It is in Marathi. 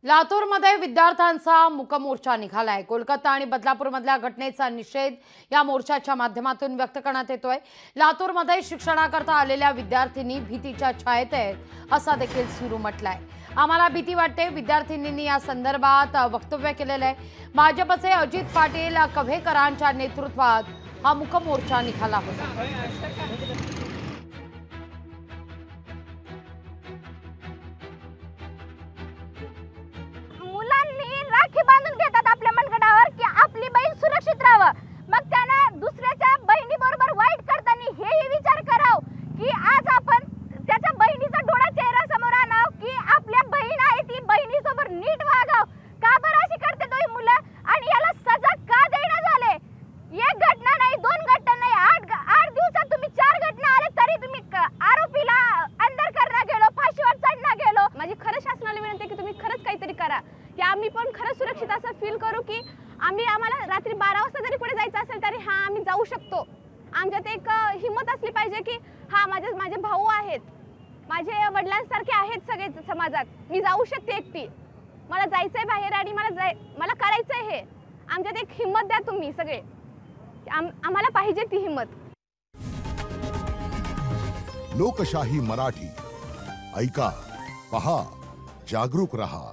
लातूरमध्ये विद्यार्थ्यांचा मूक मोर्चा निघालाय। कोलकाता आणि बदलापूरमधल्या घटनेचा निषेध या मोर्चाच्या माध्यमातून व्यक्त करण्यात येतोय। लातूरमध्ये शिक्षणाकरता आलेल्या विद्यार्थ्यांनी भीतीच्या छायेत आहेत असा देखील सुरू म्हटलाय। आम्हाला भीती वाटते, विद्यार्थ्यांनी या संदर्भात वक्तव्य केलेलं आहे। भाजपचे अजित पाटील कव्हेकरांच्या नेतृत्वात हा मूक मोर्चा निघाला होता। राखी बांधून घेतात आपल्या मनगटावर की आपली बहीण सुरक्षित राहावं। मग त्यांना दुसऱ्याच्या बहिणी बरोबर वाईट करताना हेही विचार कराव की आज आपण त्याच्या बहिणीचा डोळा चेहरा समोर आणाव की आपल्या बहीण आहे ती बहिणीसोबत नीट वागाव। का बरं अशी करते तो ही मुलं आणि याला सजा का देणं झाले? एक घटना नाही, दोन घटना नाही, आठ दिवसात तुम्ही 4 घटना आले तरी तुम्ही आरोपीला अंदर करणं गेलो, फाशीवर चढणं गेलो। माझी खरं शासनाला विनंती आहे की तुम्ही खरंच काहीतरी करा की आम्ही पण खरंच सुरक्षित असं फील करू की आम्हाला रात्री 12 वाजता जरी कुठे जायचं असेल तरी आम्ही जाऊ शकतो। आमच्यात एक हिंमत असली पाहिजे की माझे भाऊ आहेत, माझे वडिलांसारखे आहेत सगळे समाजात, मी जाऊ शकते एकटी, मला जायचंय बाहेर आणि मला करायचंय हे। आमच्यात एक हिंमत द्या तुम्ही सगळे, आम्हाला पाहिजे ती हिंमत। लोकशाही मराठी ऐका, पहा, जागरूक रहा।